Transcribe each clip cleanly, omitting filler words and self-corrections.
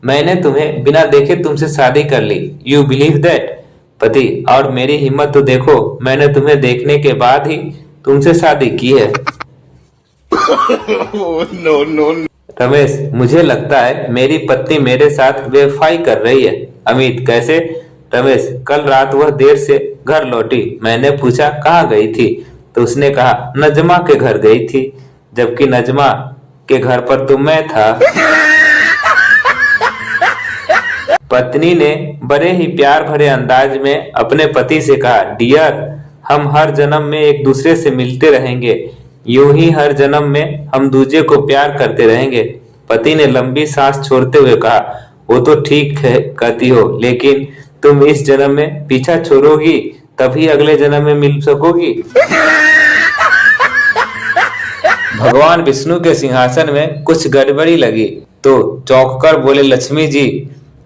मैंने तुम्हें बिना देखे तुमसे शादी कर ली। You believe that? पति, और मेरी हिम्मत तो देखो, मैंने तुम्हें देखने के बाद ही तुमसे शादी की है। No no. रमेश, मुझे लगता है मेरी पत्नी मेरे साथ बेवफाई कर रही है। अमित, कैसे? रमेश, कल रात वह देर से घर लौटी। मैंने पूछा कहाँ गई थी, तो उसने कहा नजमा के घर गई थी, जबकि नजमा के घर पर तो मैं था। पत्नी ने बड़े ही प्यार भरे अंदाज में अपने पति से कहा, डियर, हम हर जन्म में एक दूसरे से मिलते रहेंगे, यूं ही हर जन्म में हम दूसरे को प्यार करते रहेंगे। पति ने लंबी सांस छोड़ते हुए कहा, वो तो ठीक है कहती हो, लेकिन तुम इस जन्म में पीछा छोड़ोगी तभी अगले जन्म में मिल सकोगी। भगवान विष्णु के सिंहासन में कुछ गड़बड़ी लगी तो चौंककर बोले, लक्ष्मी जी,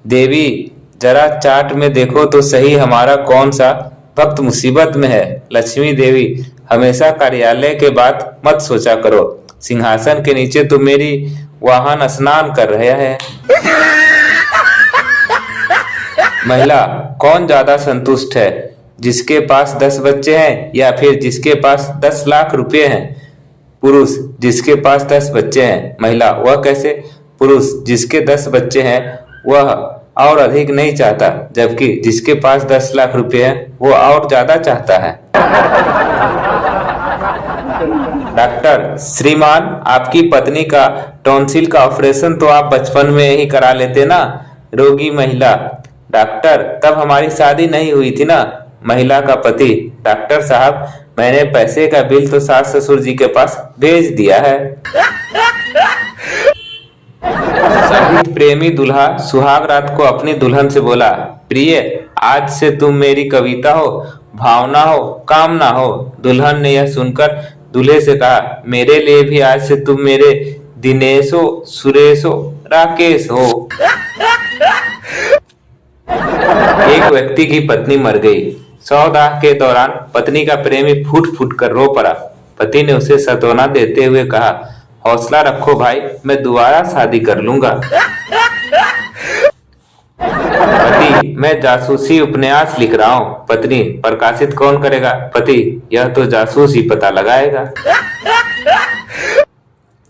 देवी, जरा चार्ट में देखो तो सही हमारा कौन सा भक्त मुसीबत में है। लक्ष्मी देवी, हमेशा कार्यालय के बाद मत सोचा करो, सिंहासन के नीचे तो मेरी वाहन स्नान कर रहा है। महिला, कौन ज्यादा संतुष्ट है, जिसके पास 10 बच्चे हैं या फिर जिसके पास 10 लाख रुपए हैं? पुरुष, जिसके पास 10 बच्चे हैं। महिला, वह कैसे? पुरुष, जिसके 10 बच्चे हैं वह और अधिक नहीं चाहता, जबकि जिसके पास 10 लाख रुपए हैं वो और ज्यादा चाहता है। डॉक्टर, श्रीमान, आपकी पत्नी का टॉन्सिल का ऑपरेशन तो आप बचपन में ही करा लेते ना। रोगी महिला, डॉक्टर, तब हमारी शादी नहीं हुई थी ना। महिला का पति, डॉक्टर साहब, मैंने पैसे का बिल तो सास ससुर जी के पास भेज दिया है। शहीद प्रेमी दूल्हा सुहाग रात को अपनी दुल्हन से बोला, प्रिय, आज से तुम मेरी कविता हो, भावना हो, कामना हो। दुल्हन ने यह सुनकर दूल्हे से कहा, मेरे लिए भी आज से तुम मेरे दिनेश हो, सुरेश हो, राकेश हो। एक व्यक्ति की पत्नी मर गई। सौदाह के दौरान पत्नी का प्रेमी फूट फूट कर रो पड़ा। पति ने उसे सांत्वना देते हुए कहा, हौसला रखो भाई, मैं दोबारा शादी कर लूंगा। पति, मैं जासूसी उपन्यास लिख रहा हूँ। पत्नी, प्रकाशित कौन करेगा? पति, यह तो जासूस ही पता लगाएगा।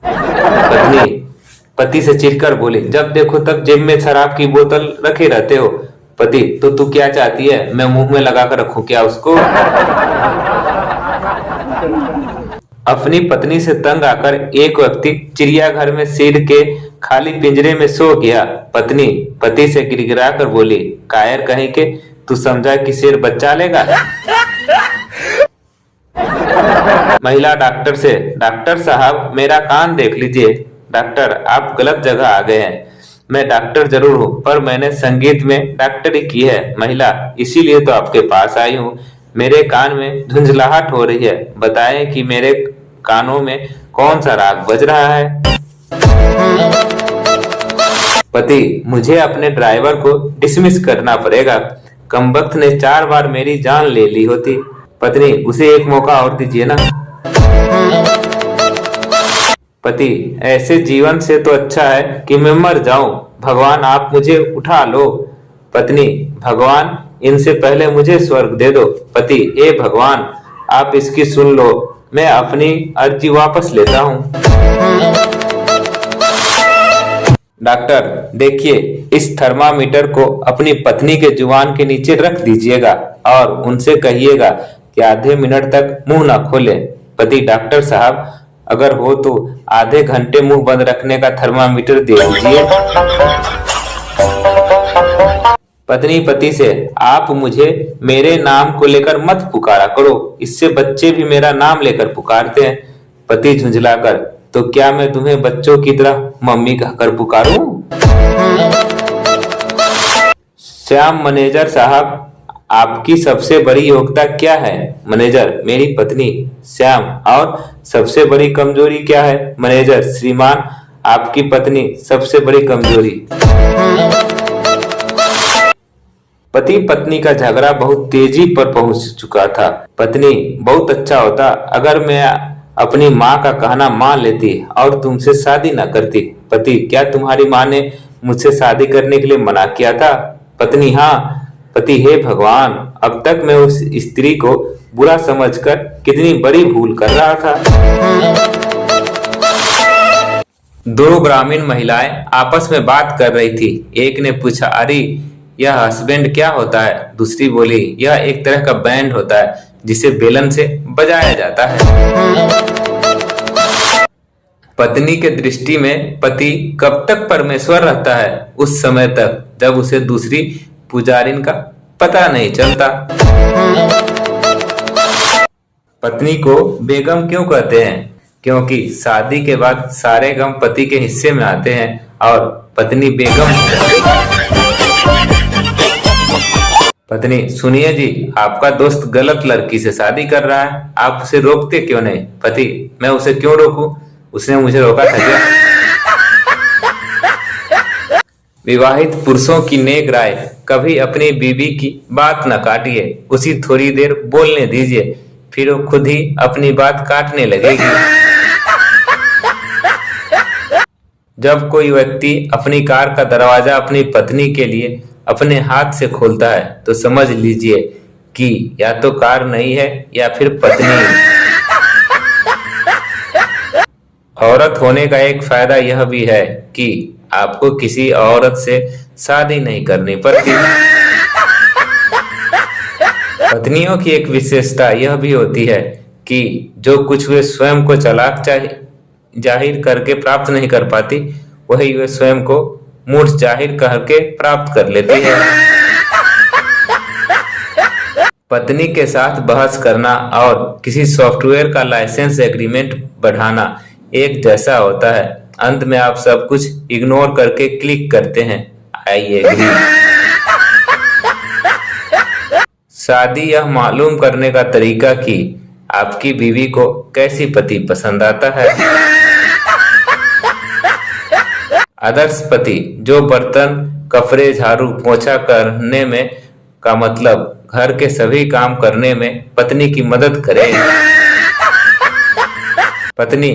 पत्नी पति से चिढ़कर बोली, जब देखो तब जेब में शराब की बोतल रखे रहते हो। पति, तो तू क्या चाहती है, मैं मुंह में लगा कर रखूं क्या उसको? अपनी पत्नी से तंग आकर एक व्यक्ति चिड़ियाघर में शेर के खाली पिंजरे में सो गया। पत्नी पति से गिड़गिड़ा कर बोली, कायर कहीं के, तू समझा कि शेर बच्चा लेगा? महिला डॉक्टर से, डॉक्टर साहब, मेरा कान देख लीजिए। डॉक्टर, आप गलत जगह आ गए हैं। मैं डॉक्टर जरूर हूँ, पर मैंने संगीत में डॉक्टरी की है। महिला, इसीलिए तो आपके पास आई हूँ। मेरे कान में झुंझलाहट हो रही है, बताएं कि मेरे कानों में कौन सा राग बज रहा है। पति, मुझे अपने ड्राइवर को डिसमिस करना पड़ेगा, कमबख्त ने 4 बार मेरी जान ले ली होती। पत्नी, उसे एक मौका और दीजिए ना। पति, ऐसे जीवन से तो अच्छा है कि मैं मर जाऊं, भगवान आप मुझे उठा लो। पत्नी, भगवान इनसे पहले मुझे स्वर्ग दे दो। पति, हे भगवान, आप इसकी सुन लो, मैं अपनी अर्जी वापस लेता हूँ। डॉक्टर, देखिए, इस थर्मामीटर को अपनी पत्नी के जुबान के नीचे रख दीजिएगा और उनसे कहिएगा कि आधे मिनट तक मुंह ना खोले। पति, डॉक्टर साहब, अगर हो तो आधे घंटे मुंह बंद रखने का थर्मामीटर दे दीजिए। पत्नी पति से, आप मुझे मेरे नाम को लेकर मत पुकारा करो, इससे बच्चे भी मेरा नाम लेकर पुकारते हैं। पति झुंझलाकर, तो क्या मैं तुम्हें बच्चों की तरह मम्मी कहकर पुकारूं? श्याम, मैनेजर साहब, आपकी सबसे बड़ी योग्यता क्या है? मैनेजर, मेरी पत्नी। श्याम, और सबसे बड़ी कमजोरी क्या है? मैनेजर, श्रीमान, आपकी पत्नी सबसे बड़ी कमजोरी। पति पत्नी का झगड़ा बहुत तेजी पर पहुंच चुका था। पत्नी, बहुत अच्छा होता अगर मैं अपनी माँ का कहना मान लेती और तुमसे शादी न करती। पति, क्या तुम्हारी माँ ने मुझसे शादी करने के लिए मना किया था? पत्नी: हाँ। पति: हे भगवान, अब तक मैं उस स्त्री को बुरा समझकर कितनी बड़ी भूल कर रहा था। दो ग्रामीण महिलाएं आपस में बात कर रही थी। एक ने पूछा, अरे यह हसबैंड क्या होता है? दूसरी बोली, यह एक तरह का बैंड होता है जिसे बेलन से बजाया जाता है। पत्नी के दृष्टि में पति कब तक परमेश्वर रहता है? उस समय तक जब उसे दूसरी पुजारिन का पता नहीं चलता। पत्नी को बेगम क्यों कहते हैं? क्योंकि शादी के बाद सारे गम पति के हिस्से में आते हैं और पत्नी बेगम। पत्नी: सुनिए जी, आपका दोस्त गलत लड़की से शादी कर रहा है, आप उसे रोकते क्यों नहीं? पति: मैं उसे क्यों रोकूं? उसने मुझे रोका था क्या? विवाहित पुरुषों की नेक राय: कभी अपनी बीवी की बात न काटिए, उसी थोड़ी देर बोलने दीजिए, फिर वो खुद ही अपनी बात काटने लगेगी। जब कोई व्यक्ति अपनी कार का दरवाजा अपनी पत्नी के लिए अपने हाथ से खोलता है तो समझ लीजिए कि या तो कार नहीं है या फिर पत्नी। औरत होने का एक फायदा यह भी है कि आपको किसी औरत से शादी नहीं करनी पड़ती। पत्नियों की एक विशेषता यह भी होती है कि जो कुछ वे स्वयं को चालाक जाहिर करके प्राप्त नहीं कर पाती, वही वे स्वयं को मूर्ख जाहिर करके प्राप्त कर लेती है। पत्नी के साथ बहस करना और किसी सॉफ्टवेयर का लाइसेंस एग्रीमेंट बढ़ाना एक जैसा होता है। अंत में आप सब कुछ इग्नोर करके क्लिक करते हैं, आई एग्री। शादी यह मालूम करने का तरीका कि आपकी बीवी को कैसी पति पसंद आता है। आदर्श पति जो बर्तन, कपड़े, झाड़ू, पोछा करने में का मतलब घर के सभी काम करने में पत्नी की मदद करे। पत्नी: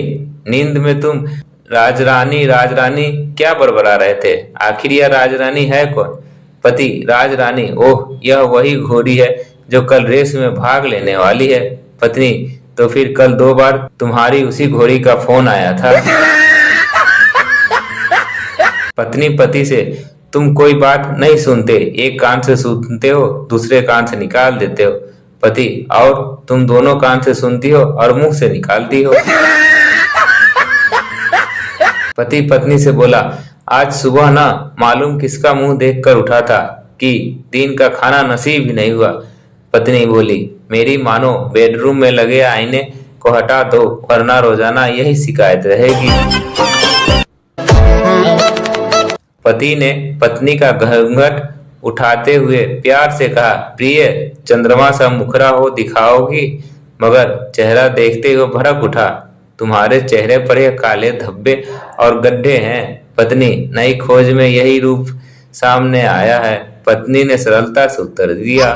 नींद में तुम राजरानी राजरानी क्या बड़बड़ा रहे थे? आखिर यह राजरानी है कौन? पति: राजरानी, ओह, यह वही घोड़ी है जो कल रेस में भाग लेने वाली है। पत्नी: तो फिर कल 2 बार तुम्हारी उसी घोड़ी का फोन आया था। पत्नी पति से: तुम कोई बात नहीं सुनते, एक कान से सुनते हो, दूसरे कान से निकाल देते हो। पति: और तुम दोनों कान से सुनती हो और मुंह से निकालती हो। पति पत्नी से बोला, आज सुबह ना मालूम किसका मुंह देखकर उठा था कि दिन का खाना नसीब ही नहीं हुआ। पत्नी बोली, मेरी मानो बेडरूम में लगे आईने को हटा दो, वरना रोजाना यही शिकायत रहेगी। पति ने पत्नी का घूंघट उठाते हुए प्यार से कहा, प्रिय, चंद्रमा सा मुखरा हो दिखाओगी? मगर चेहरा देखते ही वो भड़क उठा, तुम्हारे चेहरे पर यह काले धब्बे और गड्ढे हैं। पत्नी, नई खोज में यही रूप सामने आया है। पत्नी ने सरलता से उत्तर दिया।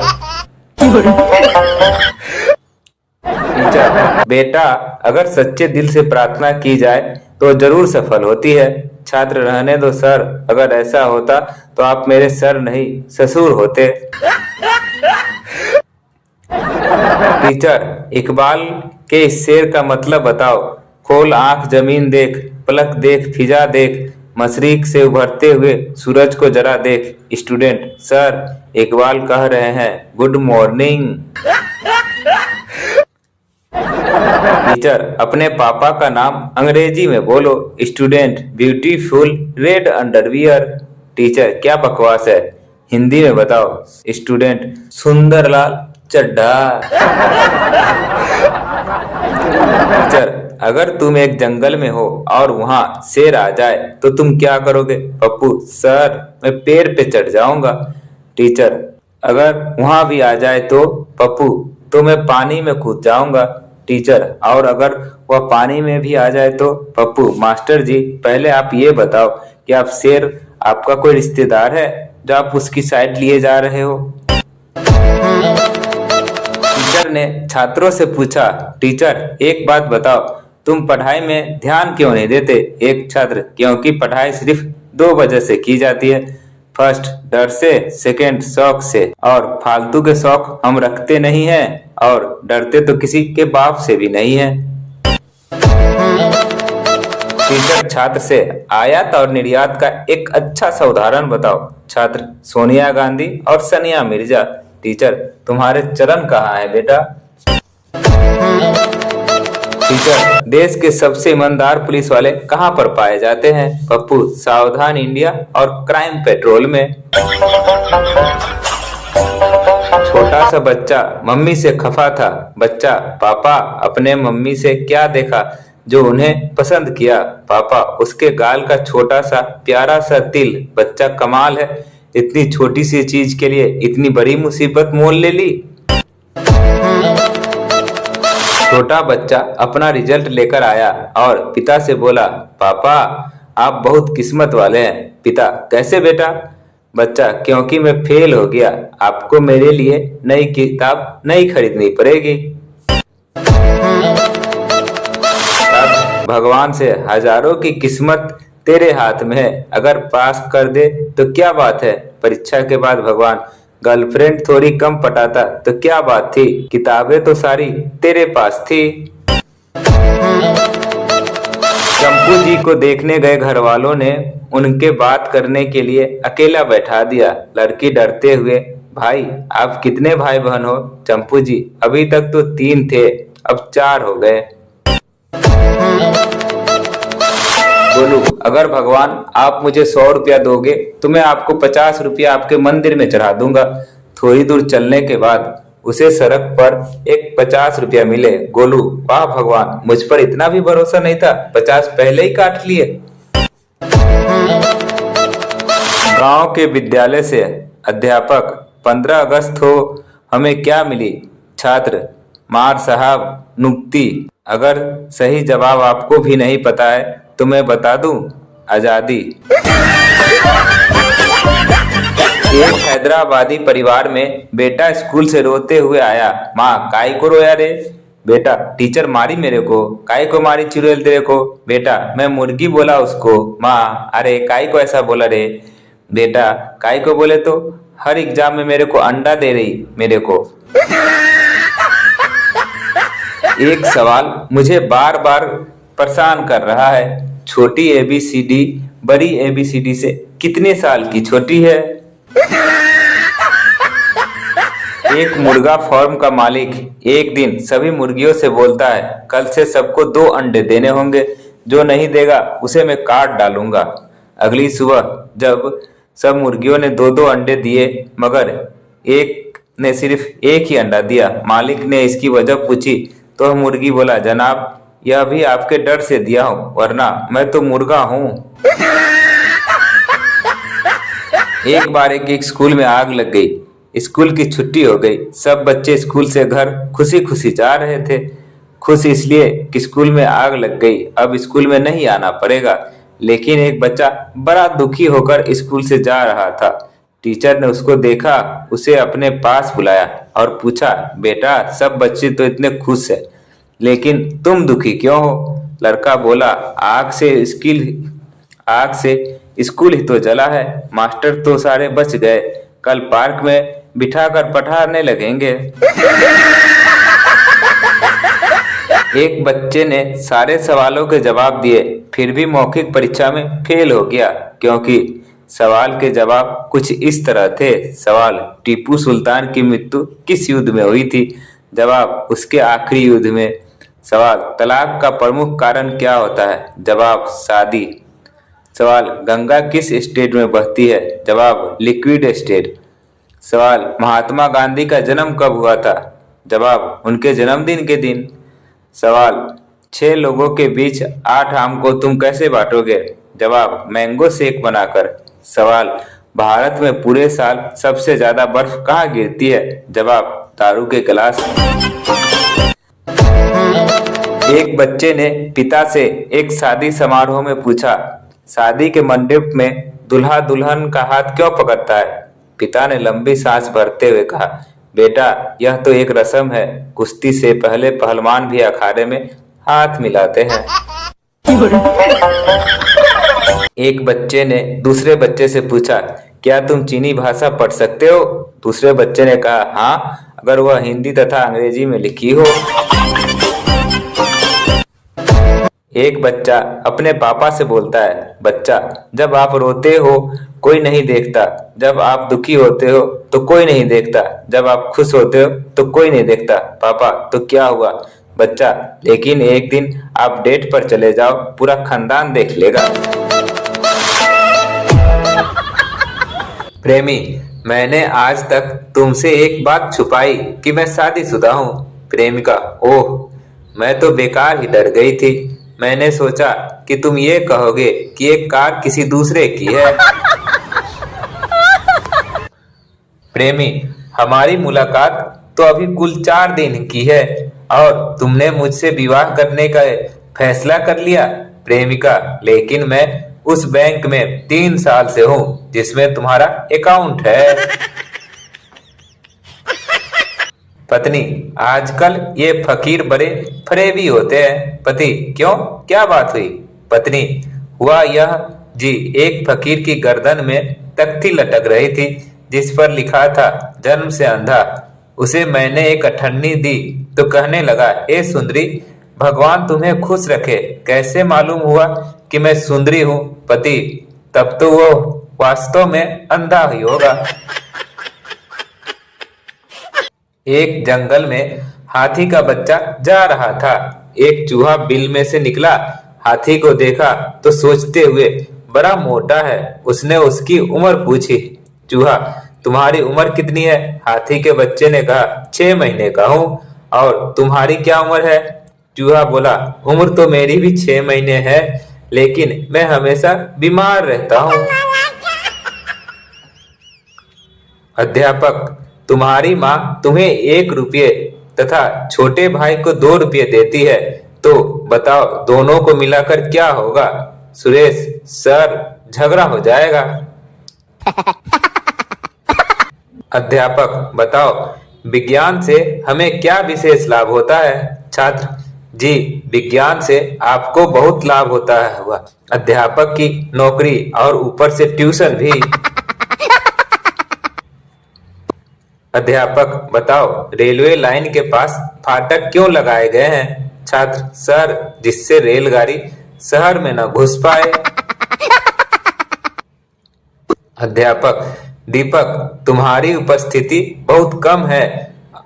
बेटा, अगर सच्चे दिल से प्रार्थना की जाए तो जरूर सफल होती है। छात्र, रहने दो सर, अगर ऐसा होता तो आप मेरे सर नहीं ससुर होते। टीचर, इकबाल के इस शेर का मतलब बताओ। खोल आंख जमीन देख, पलक देख, फिजा देख, मशरिक से उभरते हुए सूरज को जरा देख। स्टूडेंट, सर, इकबाल कह रहे हैं गुड मॉर्निंग। टीचर, अपने पापा का नाम अंग्रेजी में बोलो। Student, beautiful red underwear. Teacher, क्या बकवास है, हिंदी में बताओ। स्टूडेंट, सुंदरलाल चड्ढा। टीचर, अगर तुम एक जंगल में हो और वहां शेर आ जाए तो तुम क्या करोगे? पप्पू, सर, मैं पेड़ पे चढ़ जाऊंगा। टीचर, अगर वहां भी आ जाए तो? पप्पू, तो मैं पानी में कूद जाऊंगा। टीचर, और अगर वह पानी में भी आ जाए तो? पप्पू, मास्टर जी, पहले आप ये बताओ कि आप शेर आपका कोई रिश्तेदार है जो आप उसकी साइड लिए जा रहे हो? टीचर ने छात्रों से पूछा, टीचर, एक बात बताओ, तुम पढ़ाई में ध्यान क्यों नहीं देते? एक छात्र, क्योंकि पढ़ाई सिर्फ दो वजह से की जाती है। फर्स्ट डर से, सेकंड शौक से। और फालतू के शौक हम रखते नहीं हैं और डरते तो किसी के बाप से भी नहीं है। टीचर छात्र से आयात और निर्यात का एक अच्छा सा उदाहरण बताओ। छात्र सोनिया गांधी और सानिया मिर्जा। टीचर तुम्हारे चरण कहाँ है बेटा? टीचर देश के सबसे ईमानदार पुलिस वाले कहाँ पर पाए जाते हैं? पप्पू सावधान इंडिया और क्राइम पेट्रोल में। छोटा सा बच्चा मम्मी से खफा था। बच्चा पापा अपने मम्मी से क्या देखा जो उन्हें पसंद किया? पापा उसके गाल का छोटा सा प्यारा सा तिल। बच्चा कमाल है, इतनी छोटी सी चीज के लिए इतनी बड़ी मुसीबत मोल ले ली। छोटा बच्चा अपना रिजल्ट लेकर आया और पिता से बोला, पापा आप बहुत किस्मत वाले हैं। पिता कैसे बेटा? बच्चा क्योंकि मैं फेल हो गया, आपको मेरे लिए नई किताब नहीं खरीदनी पड़ेगी। अब भगवान से हजारों की किस्मत तेरे हाथ में है, अगर पास कर दे तो क्या बात है। परीक्षा के बाद भगवान गर्लफ्रेंड थोड़ी कम पटाता तो क्या बात थी, किताबें तो सारी तेरे पास थी। चंपू जी को देखने गए घर वालों ने उनके बात करने के लिए अकेला बैठा दिया। लड़की डरते हुए, भाई आप कितने भाई बहन हो? चंपू जी अभी तक तो 3 थे, अब 4 हो गए। बोलू अगर भगवान आप मुझे 100 रुपया दोगे तो मैं आपको 50 रुपया आपके मंदिर में चढ़ा दूंगा। थोड़ी दूर चलने के बाद उसे सड़क पर एक 50 रुपया मिले। गोलू वाह भगवान, मुझ पर इतना भी भरोसा नहीं था, 50 पहले ही काट लिए। गांव के विद्यालय से अध्यापक 15 अगस्त हो हमें क्या मिली? छात्र मार साहब नुक्ति। अगर सही जवाब आपको भी नहीं पता है तो मैं बता दूं, आजादी। एक हैदराबादी परिवार में बेटा स्कूल से रोते हुए आया। माँ काई को रोया रे? बेटा टीचर मारी मेरे को। काई को मारी चुड़ैल तेरे को? बेटा मैं मुर्गी बोला उसको। माँ अरे काई को ऐसा बोला रे? बेटा काई को बोले तो हर एग्जाम में मेरे को अंडा दे रही मेरे को। एक सवाल मुझे बार बार परेशान कर रहा है। छोटी एबीसीडी बड़ी एबीसीडी से कितने साल की छोटी है? एक मुर्गा फार्म का मालिक एक दिन सभी मुर्गियों से बोलता है, कल से सबको 2 अंडे देने होंगे, जो नहीं देगा उसे मैं काट डालूंगा। अगली सुबह जब सब मुर्गियों ने 2-2 अंडे दिए मगर एक ने सिर्फ एक ही अंडा दिया। मालिक ने इसकी वजह पूछी तो मुर्गी बोला, जनाब यह भी आपके डर से दिया हूं, वरना मैं तो मुर्गा हूं। एक बार एक स्कूल में आग लग गई। स्कूल की छुट्टी हो गई। सब बच्चे स्कूल से घर खुशी खुशी जा रहे थे। खुश इसलिए कि स्कूल में आग लग गई, अब स्कूल में नहीं आना पड़ेगा। लेकिन एक बच्चा बड़ा दुखी होकर स्कूल से जा रहा था। टीचर ने उसको देखा, उसे अपने पास बुलाया और पूछा, बेटा सब बच्चे तो इतने खुश है लेकिन तुम दुखी क्यों हो? लड़का बोला, आग से स्कूल ही तो जला है, मास्टर तो सारे बच गए, कल पार्क में बिठाकर पढ़ाने लगेंगे। एक बच्चे ने सारे सवालों के जवाब दिए, फिर भी मौखिक परीक्षा में फेल हो गया क्योंकि सवाल के जवाब कुछ इस तरह थे। सवाल, टीपू सुल्तान की मृत्यु किस युद्ध में हुई थी? जवाब, उसके आखिरी युद्ध में। सवाल, तलाक का प्रमुख कारण क्या होता है? जवाब, शादी। सवाल, गंगा किस स्टेट में बहती है? जवाब, लिक्विड स्टेट। सवाल, महात्मा गांधी का जन्म कब हुआ था? जवाब, उनके जन्मदिन के दिन। सवाल, 6 लोगों के बीच 8 आम को तुम कैसे बांटोगे? जवाब, मैंगो शेक बनाकर। सवाल, भारत में पूरे साल सबसे ज्यादा बर्फ कहाँ गिरती है? जवाब, दारू के गिलास। एक बच्चे ने पिता से एक शादी समारोह में पूछा, शादी के मंडप में दुल्हा दुल्हन का हाथ क्यों पकड़ता है? पिता ने लंबी सांस भरते हुए कहा, बेटा यह तो एक रस्म है, कुश्ती से पहले पहलवान भी अखाड़े में हाथ मिलाते हैं। एक बच्चे ने दूसरे बच्चे से पूछा, क्या तुम चीनी भाषा पढ़ सकते हो? दूसरे बच्चे ने कहा, हाँ, अगर वह हिंदी तथा अंग्रेजी में लिखी हो। एक बच्चा अपने पापा से बोलता है, बच्चा, जब आप रोते हो कोई नहीं देखता, जब आप दुखी होते हो तो कोई नहीं देखता, जब आप खुश होते हो तो कोई नहीं देखता। पापा, तो क्या हुआ? बच्चा, लेकिन एक दिन आप डेट पर चले जाओ, पूरा खानदान देख लेगा। प्रेमी, मैंने आज तक तुमसे एक बात छुपाई कि मैं शादीशुदा हूँ। प्रेमिका, ओह, मैं तो बेकार ही डर गई थी। मैंने सोचा कि तुम ये कहोगे कि एक कार किसी दूसरे की है। प्रेमी, हमारी मुलाकात तो अभी कुल 4 दिन की है और तुमने मुझसे विवाह करने का फैसला कर लिया। प्रेमिका, लेकिन मैं उस बैंक में 3 साल से हूँ जिसमें तुम्हारा अकाउंट है। पत्नी, आजकल ये फकीर बड़े फरेबी होते हैं। पति, क्यों, क्या बात हुई? पत्नी, हुआ यह जी, एक फकीर की गर्दन में तख्ती लटक रही थी जिस पर लिखा था, जन्म से अंधा। उसे मैंने एक अठन्नी दी तो कहने लगा, हे सुंदरी, भगवान तुम्हें खुश रखे। कैसे मालूम हुआ कि मैं सुंदरी हूँ? पति, तब तो वो वास्तव में अंधा ही होगा। एक जंगल में हाथी का बच्चा जा रहा था। एक चूहा बिल में से निकला, हाथी को देखा तो सोचते हुए, बड़ा मोटा है। उसने उसकी उम्र पूछी। चूहा, तुम्हारी उम्र कितनी है? हाथी के बच्चे ने कहा, 6 महीने का हूँ। और तुम्हारी क्या उम्र है? चूहा बोला, उम्र तो मेरी भी 6 महीने है, लेकिन मैं हमेशा बीमार रहता हूँ। अध्यापक, तुम्हारी माँ तुम्हें 1 रुपये तथा छोटे भाई को 2 रुपये देती है, तो बताओ दोनों को मिलाकर क्या होगा? सुरेश, सर, झगड़ा हो जाएगा। अध्यापक, बताओ विज्ञान से हमें क्या विशेष लाभ होता है? छात्र, जी, विज्ञान से आपको बहुत लाभ होता है। हुआ अध्यापक की नौकरी और ऊपर से ट्यूशन भी। अध्यापक, बताओ रेलवे लाइन के पास फाटक क्यों लगाए गए हैं? छात्र, सर, जिससे रेलगाड़ी शहर में न घुस पाए। अध्यापक, दीपक, तुम्हारी उपस्थिति बहुत कम है,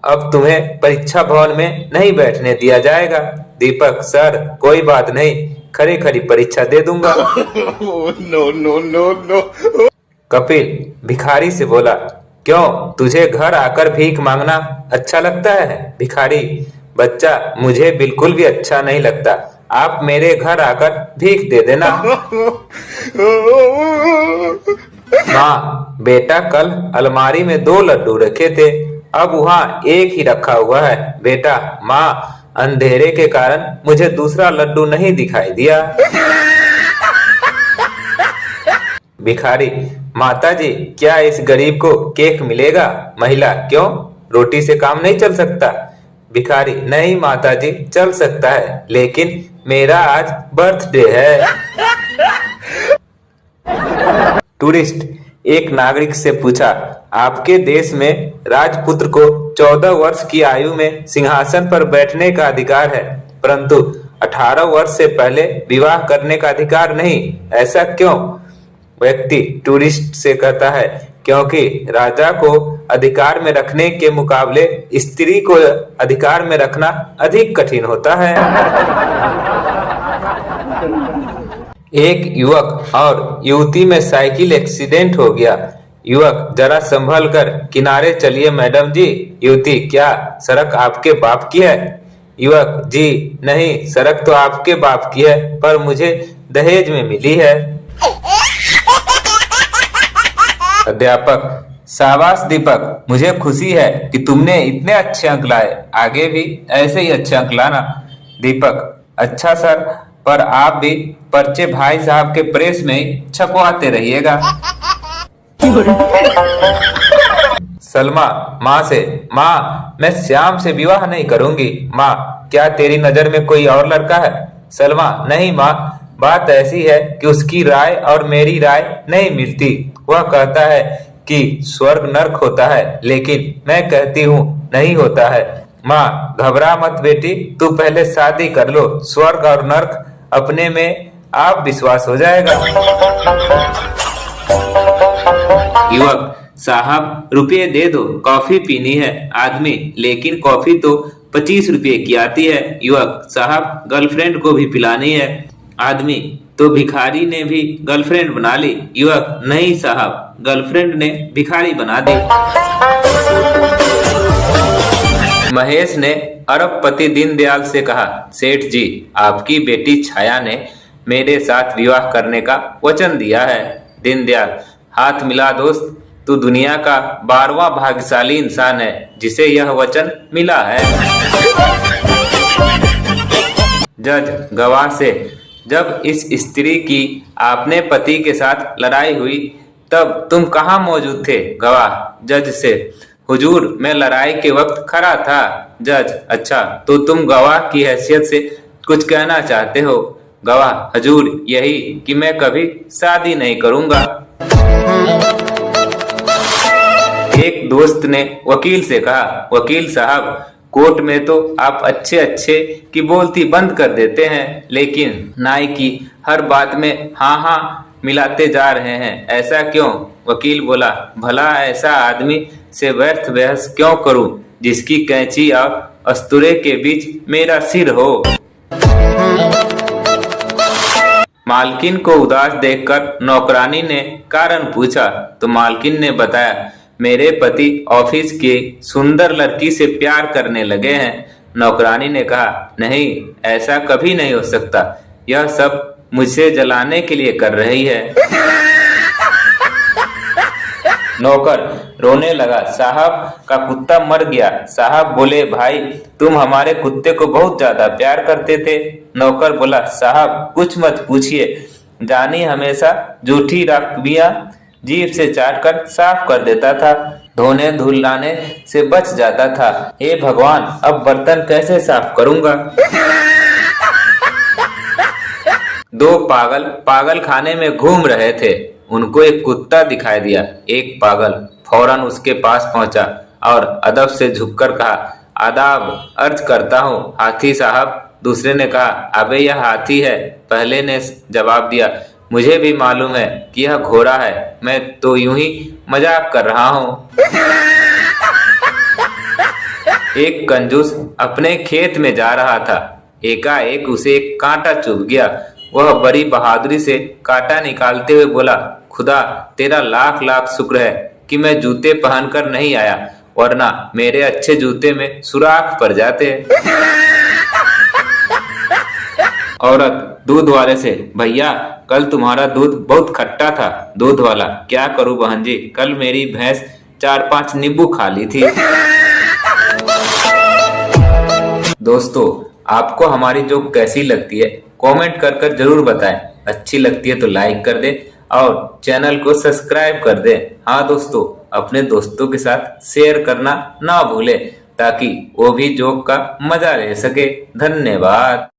अब तुम्हें परीक्षा भवन में नहीं बैठने दिया जाएगा। दीपक, सर, कोई बात नहीं, खरी खरी परीक्षा दे दूंगा। No no no no. Kapil भिखारी से बोला, क्यों, तुझे घर आकर भीख मांगना अच्छा लगता है? भिखारी, बच्चा, मुझे बिल्कुल भी अच्छा नहीं लगता, आप मेरे घर आकर भीख दे देना। माँ, बेटा, कल अलमारी में 2 लड्डू रखे थे, अब वहाँ एक ही रखा हुआ है। बेटा, माँ, अंधेरे के कारण मुझे दूसरा लड्डू नहीं दिखाई दिया। भिखारी, माताजी, क्या इस गरीब को केक मिलेगा? महिला, क्यों, रोटी से काम नहीं चल सकता? भिखारी, नहीं माताजी, चल सकता है, लेकिन मेरा आज बर्थडे है। टूरिस्ट, एक नागरिक से पूछा, आपके देश में राजपुत्र को 14 वर्ष की आयु में सिंहासन पर बैठने का अधिकार है, परंतु 18 वर्ष से पहले विवाह करने का अधिकार नहीं, ऐसा क्यों? व्यक्ति टूरिस्ट से कहता है, क्योंकि राजा को अधिकार में रखने के मुकाबले स्त्री को अधिकार में रखना अधिक कठिन होता है। एक युवक और युवती में साइकिल एक्सीडेंट हो गया। युवक, जरा संभल कर किनारे चलिए मैडम जी। युवती, क्या सड़क आपके बाप की है? युवक, जी नहीं, सड़क तो आपके बाप की है, पर मुझे दहेज में मिली है। अध्यापक, शाबाश दीपक, मुझे खुशी है कि तुमने इतने अच्छे अंक लाए, आगे भी ऐसे ही अच्छे अंक लाना। दीपक, अच्छा सर, पर आप भी पर्चे भाई साहब के प्रेस में ही छपवाते रहिएगा। सलमा माँ से, माँ, मैं श्याम से विवाह नहीं करूंगी। माँ, क्या तेरी नजर में कोई और लड़का है? सलमा, नहीं माँ, बात ऐसी है कि उसकी राय और मेरी राय नहीं मिलती। वह कहता है कि स्वर्ग नर्क होता है, लेकिन मैं कहती हूँ नहीं होता है। माँ घबरा मत बेटी, तू पहले शादी कर लो, स्वर्ग और नर्क अपने में आप विश्वास हो जाएगा। युवक साहब रुपये दे दो, कॉफी पीनी है। आदमी लेकिन कॉफी तो 25 रुपये की आती है। युवक साहब गर्लफ्रेंड को भी पिलानी है। आदमी तो भिखारी ने भी गर्लफ्रेंड बना ली। युवक नहीं साहब, गर्लफ्रेंड ने भिखारी बना दी। महेश ने अरबपति दीनदयाल से कहा, सेठ जी आपकी बेटी छाया ने मेरे साथ विवाह करने का वचन दिया है। दीनदयाल हाथ मिला दोस्त, तू दुनिया का 12वां भाग्यशाली इंसान है जिसे यह वचन मिला है। जज गवाह से, जब इस स्त्री की आपने पति के साथ लड़ाई हुई तब तुम कहाँ मौजूद थे? गवाह जज से, हुजूर मैं लड़ाई के वक्त खड़ा था। जज अच्छा, तो तुम गवाह की हैसियत से कुछ कहना चाहते हो? गवाह हुजूर यही कि मैं कभी शादी नहीं करूंगा। एक दोस्त ने वकील से कहा, वकील साहब कोर्ट में तो आप अच्छे अच्छे की बोलती बंद कर देते हैं, लेकिन नाई की हर बात में हाँ हाँ मिलाते जा रहे हैं, ऐसा क्यों? वकील बोला, भला ऐसा आदमी से व्यर्थ बहस क्यों करूं जिसकी कैंची और अस्तूरे के बीच मेरा सिर हो। मालकिन को उदास देखकर नौकरानी ने कारण पूछा तो मालकिन ने बताया, मेरे पति ऑफिस की सुंदर लड़की से प्यार करने लगे हैं। नौकरानी ने कहा, नहीं ऐसा कभी नहीं हो सकता, यह सब मुझसे जलाने के लिए कर रही है। नौकर रोने लगा, साहब का कुत्ता मर गया। साहब बोले, भाई तुम हमारे कुत्ते को बहुत ज्यादा प्यार करते थे। नौकर बोला, साहब कुछ मत पूछिए, जानी हमेशा जूठी राखबियां जीभ से चाटकर साफ कर देता था, धोने धुलाने से बच जाता था। हे भगवान अब बर्तन कैसे साफ करूंगा। दो पागल खाने में घूम रहे थे, उनको एक कुत्ता दिखाई दिया। एक पागल फौरन उसके पास पहुंचा और अदब से झुककर कहा, आदाब अर्ज करता हूँ हाथी साहब। दूसरे ने कहा, अबे यह हाथी है। पहले ने जवाब दिया, मुझे भी मालूम है कि यह घोड़ा है, मैं तो यूं ही मजाक कर रहा हूँ। एक कंजूस अपने खेत में जा रहा था, एकाएक उसे एक कांटा चुभ गया। वह बड़ी बहादुरी से कांटा निकालते हुए बोला, खुदा तेरा लाख लाख शुक्र है कि मैं जूते पहनकर नहीं आया, वरना मेरे अच्छे जूते में सुराख पड़ जाते। औरत दूध वाले से, भैया कल तुम्हारा दूध बहुत खट्टा था। दूध वाला, क्या करूं बहन जी, कल मेरी भैंस 4-5 नींबू खा ली थी। दोस्तों आपको हमारी जोक कैसी लगती है कमेंट कर कर जरूर बताएं। अच्छी लगती है तो लाइक कर दें और चैनल को सब्सक्राइब कर दें। हाँ दोस्तों, अपने दोस्तों के साथ शेयर करना ना भूलें ताकि वो भी जोक का मजा ले सके। धन्यवाद।